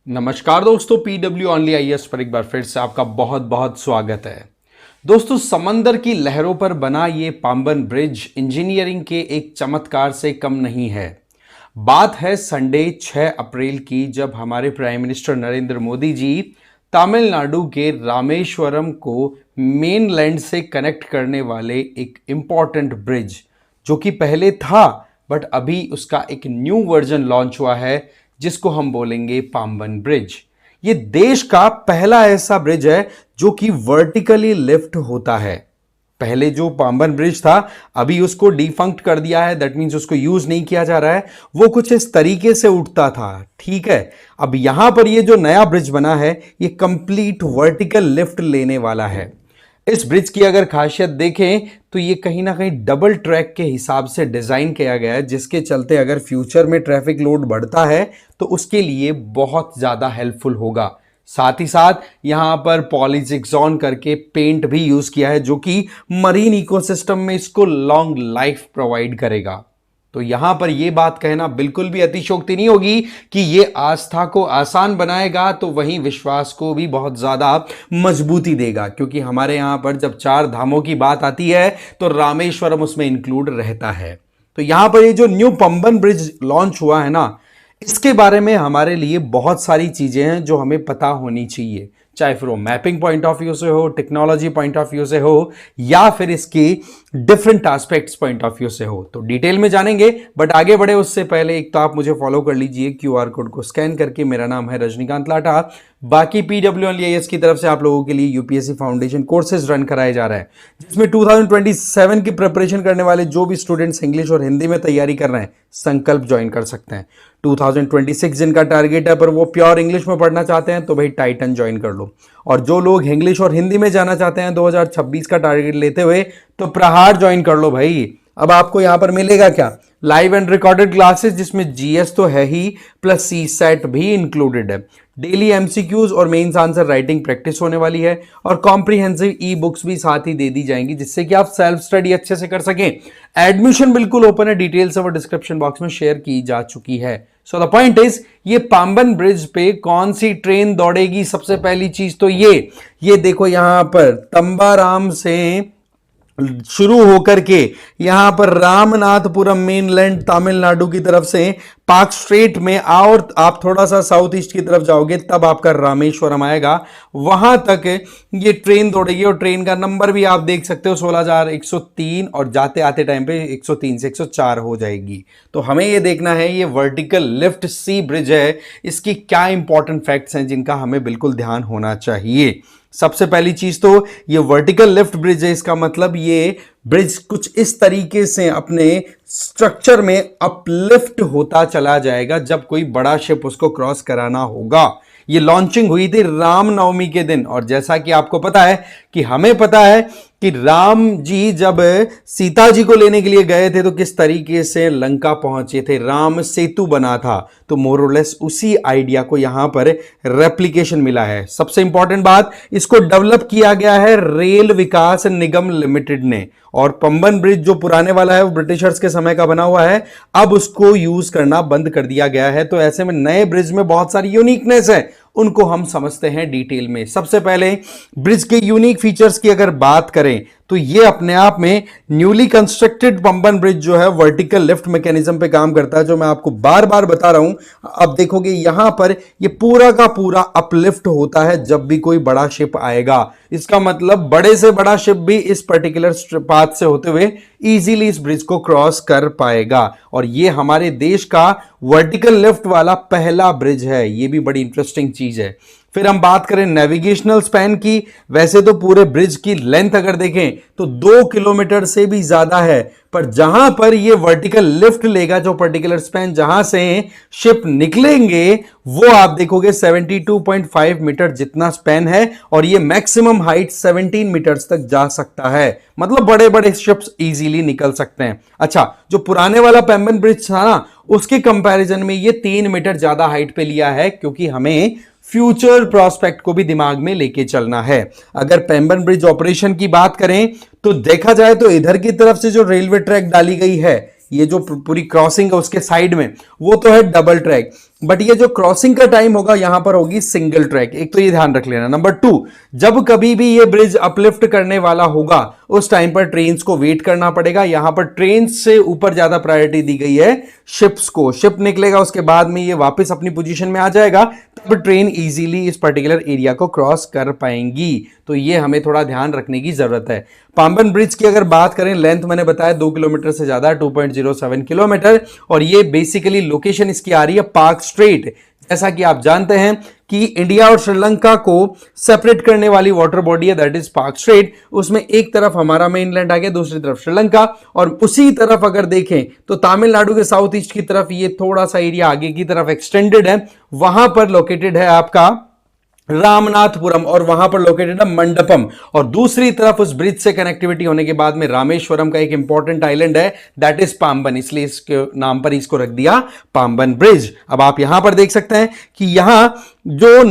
नमस्कार दोस्तों, PW only IAS पर एक बार फिर से आपका बहुत बहुत स्वागत है। दोस्तों, समंदर की लहरों पर बना ये पाम्बन ब्रिज इंजीनियरिंग के एक चमत्कार से कम नहीं है। बात है संडे 6 अप्रैल की, जब हमारे प्राइम मिनिस्टर नरेंद्र मोदी जी तमिलनाडु के रामेश्वरम को मेनलैंड से कनेक्ट करने वाले एक इंपॉर्टेंट ब्रिज, जो कि पहले था बट अभी उसका एक न्यू वर्जन लॉन्च हुआ है, जिसको हम बोलेंगे पाम्बन ब्रिज। ये देश का पहला ऐसा ब्रिज है जो कि वर्टिकली लिफ्ट होता है। पहले जो पाम्बन ब्रिज था, अभी उसको डिफंक्ट कर दिया है, दैट मीन्स उसको यूज नहीं किया जा रहा है। वो कुछ इस तरीके से उठता था, ठीक है। अब यहां पर ये जो नया ब्रिज बना है, ये कंप्लीट वर्टिकल लिफ्ट लेने वाला है। इस ब्रिज की अगर खासियत देखें तो ये कहीं ना कहीं डबल ट्रैक के हिसाब से डिजाइन किया गया है, जिसके चलते अगर फ्यूचर में ट्रैफिक लोड बढ़ता है तो उसके लिए बहुत ज्यादा हेल्पफुल होगा। साथ ही साथ यहां पर पॉलीजिक्सॉन करके पेंट भी यूज किया है, जो कि मरीन इकोसिस्टम में इसको लॉन्ग लाइफ प्रोवाइड करेगा। तो यहां पर यह बात कहना बिल्कुल भी अतिशयोक्ति नहीं होगी कि यह आस्था को आसान बनाएगा, तो वहीं विश्वास को भी बहुत ज्यादा मजबूती देगा, क्योंकि हमारे यहां पर जब चार धामों की बात आती है तो रामेश्वरम उसमें इंक्लूड रहता है। तो यहां पर ये जो न्यू पंबन ब्रिज लॉन्च हुआ है ना, इसके बारे में हमारे लिए बहुत सारी चीजें हैं जो हमें पता होनी चाहिए, चाहे फिर वो मैपिंग पॉइंट ऑफ व्यू से हो, टेक्नोलॉजी पॉइंट ऑफ व्यू से हो, या फिर इसकी different aspects point of view से हो। तो डिटेल में जानेंगे, बट आगे बढ़े उससे पहले एक तो आप मुझे फॉलो कर लीजिए क्यूआर कोड को स्कैन करके। मेरा नाम है रजनीकांत लाटा। बाकी पीडब्ल्यू ऑनली आईएएस की तरफ से आप लोगों के लिए यूपीएससी फाउंडेशन कोर्सेज रन कराए जा रहे हैं, जिसमें 2027 की प्रिपरेशन करने वाले जो भी स्टूडेंट्स इंग्लिश और हिंदी में तैयारी कर रहे हैं, संकल्प ज्वाइन कर सकते हैं। 2026 जिनका टारगेट है पर वो प्योर इंग्लिश में पढ़ना चाहते हैं, तो भाई टाइटन ज्वाइन कर लो। और जो लोग इंग्लिश और हिंदी में जाना चाहते हैं 2026 का टारगेट लेते हुए, तो प्रहार ज्वाइन कर लो भाई। अब आपको यहां पर मिलेगा क्या? लाइव एंड रिकॉर्डेड क्लासेस, जिसमें जीएस तो है ही, प्लस सी सेट भी इंक्लूडेड है। डेली एमसीक्यूज और मेंस आंसर राइटिंग प्रैक्टिस होने वाली है, और कॉम्प्रिहेंसिव ई बुक्स भी साथ ही दे दी जाएंगी, जिससे कि आप सेल्फ स्टडी अच्छे से कर सकें। एडमिशन बिल्कुल ओपन है, डिटेल्स वो डिस्क्रिप्शन बॉक्स में शेयर की जा चुकी है। सो द पॉइंट इज, ये पाम्बन ब्रिज पे कौन सी ट्रेन दौड़ेगी? सबसे पहली चीज तो ये देखो, यहां पर तंबाराम से शुरू होकर के यहां पर रामनाथपुरम मेनलैंड तमिलनाडु की तरफ से पार्क स्ट्रेट में आओ, और आप थोड़ा सा साउथ ईस्ट की तरफ जाओगे तब आपका रामेश्वरम आएगा। वहां तक ये ट्रेन दौड़ेगी, और ट्रेन का नंबर भी आप देख सकते हो 16,103, और जाते आते टाइम पे 103 से 104 हो जाएगी। तो हमें ये देखना है, ये वर्टिकल लिफ्ट सी ब्रिज है, इसकी क्या इंपॉर्टेंट फैक्ट्स हैं जिनका हमें बिल्कुल ध्यान होना चाहिए। सबसे पहली चीज तो ये वर्टिकल लिफ्ट ब्रिज है। इसका मतलब ये ब्रिज कुछ इस तरीके से अपने स्ट्रक्चर में अपलिफ्ट होता चला जाएगा जब कोई बड़ा शिप उसको क्रॉस कराना होगा। ये लॉन्चिंग हुई थी रामनवमी के दिन, और जैसा कि आपको पता है कि हमें पता है कि राम जी जब सीता जी को लेने के लिए गए थे तो किस तरीके से लंका पहुंचे थे, राम सेतु बना था। तो मोरलेस उसी आइडिया को यहां पर रेप्लिकेशन मिला है। सबसे इंपॉर्टेंट बात, इसको डेवलप किया गया है रेल विकास निगम लिमिटेड ने, और पंबन ब्रिज जो पुराने वाला है वो ब्रिटिशर्स के समय का बना हुआ है, अब उसको यूज करना बंद कर दिया गया है। तो ऐसे में नए ब्रिज में बहुत सारी यूनिकनेस है, उनको हम समझते हैं डिटेल में। सबसे पहले ब्रिज के यूनिक फीचर्स की अगर बात करें तो ये अपने आप में न्यूली कंस्ट्रक्टेड पंबन ब्रिज जो है वर्टिकल लिफ्ट मैकेनिज्म पे काम करता है, जो मैं आपको बार बार बता रहा हूं। अब देखोगे यहां पर ये पूरा का पूरा अपलिफ्ट होता है जब भी कोई बड़ा शिप आएगा। इसका मतलब बड़े से बड़ा शिप भी इस पर्टिकुलर पाथ से होते हुए इजीली इस ब्रिज को क्रॉस कर पाएगा, और ये हमारे देश का वर्टिकल लिफ्ट वाला पहला ब्रिज है। ये भी बड़ी इंटरेस्टिंग चीज है। फिर हम बात करें नेविगेशनल स्पैन की, वैसे तो पूरे ब्रिज की लेंथ अगर देखें तो 2 किलोमीटर से भी ज्यादा है, पर जहां पर ये वर्टिकल लिफ्ट लेगा, जो पर्टिकुलर स्पैन जहां से शिप निकलेंगे, वो आप देखोगे 72.5 मीटर जितना स्पैन है, और ये मैक्सिमम हाइट 17 मीटर्स तक जा सकता है। मतलब बड़े बड़े शिप्स इजीली निकल सकते हैं। अच्छा, जो पुराने वाला पैम्बन ब्रिज था ना, उसके कंपैरिजन में ये 3 मीटर ज्यादा हाइट पे लिया है, क्योंकि हमें फ्यूचर प्रोस्पेक्ट को भी दिमाग में लेके चलना है। अगर पैम्बन ब्रिज ऑपरेशन की बात करें तो देखा जाए तो इधर की तरफ से जो रेलवे ट्रैक डाली गई है, ये जो पूरी क्रॉसिंग है उसके साइड में, वो तो है डबल ट्रैक। बट ये जो क्रॉसिंग का टाइम होगा यहां पर होगी सिंगल ट्रैक, एक तो ये ध्यान रख लेना। नंबर 2, जब कभी भी ये ब्रिज अपलिफ्ट करने वाला होगा उस टाइम पर ट्रेन्स को वेट करना पड़ेगा। यहां पर ट्रेन से ऊपर ज्यादा प्रायोरिटी दी गई है शिप्स को। शिप निकलेगा उसके बाद में ये वापस अपनी पोजीशन में आ जाएगा, तब ट्रेन इजीली इस पर्टिकुलर एरिया को क्रॉस कर पाएंगी। तो ये हमें थोड़ा ध्यान रखने की जरूरत है। पाम्बन ब्रिज की अगर बात करें, लेंथ मैंने बताया 2 किलोमीटर से ज्यादा, 2.07 किलोमीटर, और ये बेसिकली लोकेशन इसकी आ रही है पार्क स्ट्रेट। जैसा कि आप जानते हैं कि इंडिया और श्रीलंका को सेपरेट करने वाली वाटर बॉडी है, दैट इज पार्क स्ट्रेट। उसमें एक तरफ हमारा मेनलैंड आ गया, दूसरी तरफ श्रीलंका, और उसी तरफ अगर देखें तो तमिलनाडु के साउथ ईस्ट की तरफ ये थोड़ा सा एरिया आगे की तरफ एक्सटेंडेड है। वहां पर लोकेटेड है आपका रामनाथपुरम, और वहां पर लोकेटेड है मंडपम, और दूसरी तरफ उस ब्रिज से कनेक्टिविटी होने के बाद में रामेश्वरम का एक इंपॉर्टेंट आइलैंड है, दैट इज पाम्बन, इसलिए इसके नाम पर इसको रख दिया पाम्बन ब्रिज। अब आप यहां पर देख सकते हैं कि यहां जो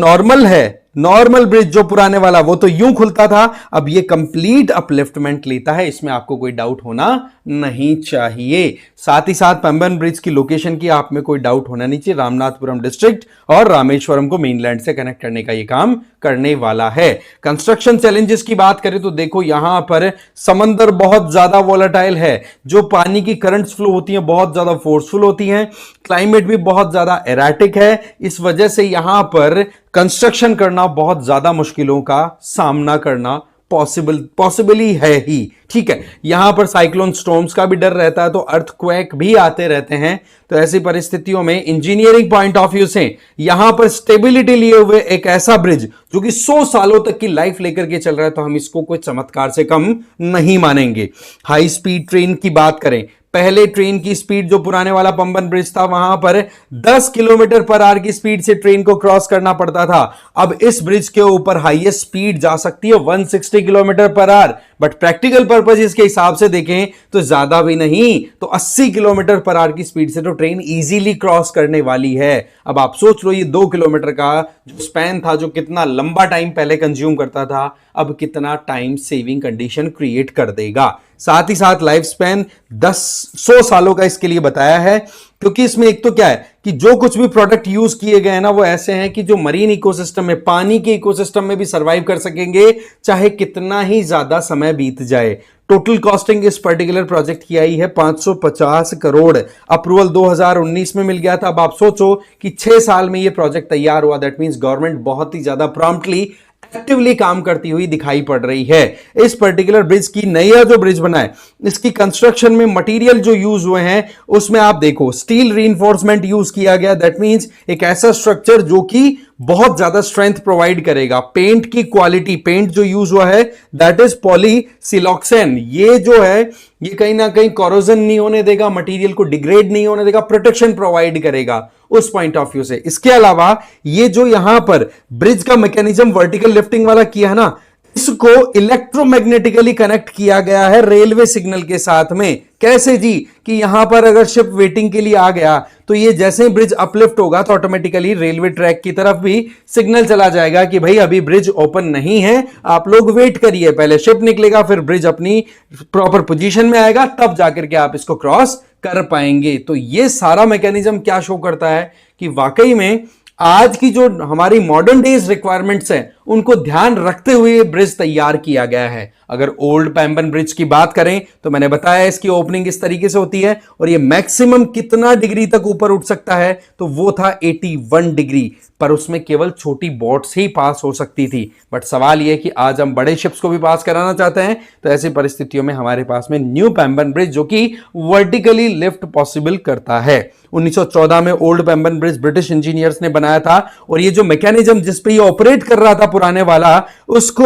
नॉर्मल ब्रिज जो पुराने वाला वो तो यूं खुलता था, अब ये कंप्लीट अपलिफ्टमेंट लेता है, इसमें आपको कोई डाउट होना नहीं चाहिए। साथ ही साथ पाम्बन ब्रिज की लोकेशन की आप में कोई डाउट होना नहीं चाहिए, रामनाथपुरम डिस्ट्रिक्ट और रामेश्वरम को मेनलैंड से कनेक्ट करने का ये काम करने वाला है। कंस्ट्रक्शन चैलेंजेस की बात करें तो देखो यहां पर समंदर बहुत ज्यादा वोलेटाइल है, जो पानी की करंट्स फ्लो होती हैं बहुत ज्यादा फोर्सफुल होती हैं, क्लाइमेट भी बहुत ज्यादा एराटिक है, इस वजह से यहां पर कंस्ट्रक्शन करना बहुत ज्यादा मुश्किलों का सामना करना पॉसिबली है ही। ठीक है, यहां पर साइक्लोन स्टॉर्म्स का भी डर रहता है, तो अर्थक्वेक भी आते रहते हैं। तो ऐसी परिस्थितियों में इंजीनियरिंग पॉइंट ऑफ व्यू से यहां पर स्टेबिलिटी लिए हुए एक ऐसा ब्रिज जो कि 100 सालों तक की लाइफ लेकर के चल रहा है, तो हम इसको कोई चमत्कार से कम नहीं मानेंगे। हाई स्पीड ट्रेन की बात करें, पहले ट्रेन की स्पीड जो पुराने वाला पंबन ब्रिज था वहां पर 10 किलोमीटर पर आवर की स्पीड से ट्रेन को क्रॉस करना पड़ता था। अब इस ब्रिज के ऊपर हाईएस्ट स्पीड जा सकती है 160 kilometre per hour, but practical purpose के हिसाब से देखें तो ज्यादा भी नहीं, तो 80 किलोमीटर पर आवर की स्पीड से तो ट्रेन इजीली क्रॉस करने वाली है। अब आप सोच लो, ये 2 किलोमीटर का जो स्पैन था, जो कितना लंबा टाइम पहले कंज्यूम करता था, अब कितना टाइम सेविंग कंडीशन क्रिएट कर देगा। साथ ही साथ लाइफ स्पैन 100 सालों का इसके लिए बताया है, क्योंकि इसमें एक तो क्या है कि जो कुछ भी प्रोडक्ट यूज किए गए हैं ना, वो ऐसे हैं कि जो मरीन इकोसिस्टम में, पानी के इकोसिस्टम में भी सर्वाइव कर सकेंगे, चाहे कितना ही ज्यादा समय बीत जाए। टोटल कॉस्टिंग इस पर्टिकुलर प्रोजेक्ट की आई है 550 करोड़। अप्रूवल 2019 में मिल गया था। अब आप सोचो कि 6 साल में ये प्रोजेक्ट तैयार हुआ, दैट मींस गवर्नमेंट बहुत ही ज्यादा प्रॉम्प्टली एक्टिवली काम करती हुई दिखाई पड़ रही है। इस पर्टिकुलर ब्रिज की, नया जो ब्रिज बना है, इसकी कंस्ट्रक्शन में मटेरियल जो यूज हुए हैं उसमें आप देखो स्टील रीइंफोर्समेंट यूज किया गया, दैट मींस एक ऐसा स्ट्रक्चर जो कि बहुत ज्यादा स्ट्रेंथ प्रोवाइड करेगा। पेंट की क्वालिटी, पेंट जो यूज हुआ है दैट इज पॉलीसिलॉक्सेन, ये जो है ये कहीं ना कहीं कोरोजन नहीं होने देगा, मटेरियल को डिग्रेड नहीं होने देगा, प्रोटेक्शन प्रोवाइड करेगा उस पॉइंट ऑफ व्यू से। इसके अलावा ये जो यहां पर ब्रिज का मैकेनिज्म वर्टिकल लिफ्टिंग वाला किया है ना, इसको इलेक्ट्रोमैग्नेटिकली कनेक्ट किया गया है रेलवे सिग्नल के साथ में। कैसे जी? कि यहां पर अगर शिप वेटिंग के लिए आ गया तो ये जैसे ही ब्रिज अपलिफ्ट होगा तो ऑटोमेटिकली रेलवे ट्रैक की तरफ भी सिग्नल चला जाएगा कि भाई अभी ब्रिज ओपन नहीं है, आप लोग वेट करिए। पहले शिप निकलेगा, फिर ब्रिज अपनी प्रॉपर पोजीशन में आएगा, तब जाकर के आप इसको क्रॉस कर पाएंगे। तो ये सारा मैकेनिज्म क्या शो करता है कि वाकई में आज की जो हमारी मॉडर्न डेज रिक्वायरमेंट्स हैं उनको ध्यान रखते हुए ब्रिज तैयार किया गया है। अगर ओल्ड पैम्बन ब्रिज की बात करें तो मैंने बताया इसकी ओपनिंग इस तरीके से होती है, और ये मैक्सिमम कितना डिग्री तक ऊपर उठ सकता है, तो वो था 81 डिग्री, पर उसमें केवल छोटी बोट्स ही पास हो सकती थी। बट सवाल यह कि आज हम बड़े शिप्स को भी पास कराना चाहते हैं, तो ऐसी परिस्थितियों में हमारे पास में न्यू पैम्बन ब्रिज जो कि वर्टिकली लिफ्ट पॉसिबल करता है। 1914 में ओल्ड पैम्बन ब्रिज ब्रिटिश इंजीनियर्स ने बनाया था, और ये जो मैकेनिज्म जिस पे ये ऑपरेट कर रहा था पुराने वाला, उसको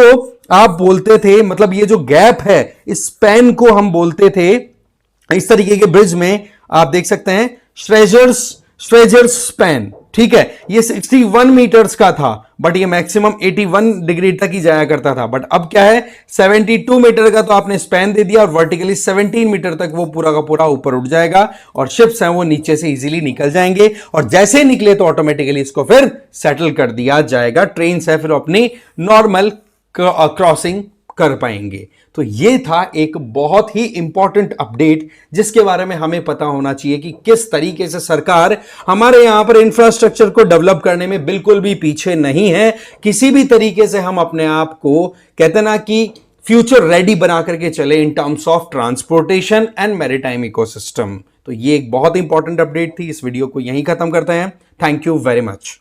आप बोलते थे, मतलब ये जो गैप है इस स्पैन को हम बोलते थे, इस तरीके के ब्रिज में आप देख सकते हैं स्ट्रेजर्स स्पैन। ठीक है, ये 61 मीटर्स का था, बट ये मैक्सिमम 81 डिग्री तक ही जाया करता था। बट अब क्या है, 72 मीटर का तो आपने स्पैन दे दिया, और वर्टिकली 17 मीटर तक वो पूरा का पूरा ऊपर उठ जाएगा, और शिप्स हैं वो नीचे से इजीली निकल जाएंगे, और जैसे निकले तो ऑटोमेटिकली इसको फिर सेटल कर दिया जाएगा। ट्रेन है फिर अपनी नॉर्मल क्रॉसिंग कर पाएंगे। तो ये था एक बहुत ही इंपॉर्टेंट अपडेट जिसके बारे में हमें पता होना चाहिए कि किस तरीके से सरकार हमारे यहां पर इंफ्रास्ट्रक्चर को डेवलप करने में बिल्कुल भी पीछे नहीं है। किसी भी तरीके से हम अपने आप को कहते ना कि फ्यूचर रेडी बना करके चले in terms of transportation and maritime ecosystem. तो ये एक बहुत इंपॉर्टेंट अपडेट थी। इस वीडियो को यहीं खत्म करते हैं। Thank you very much.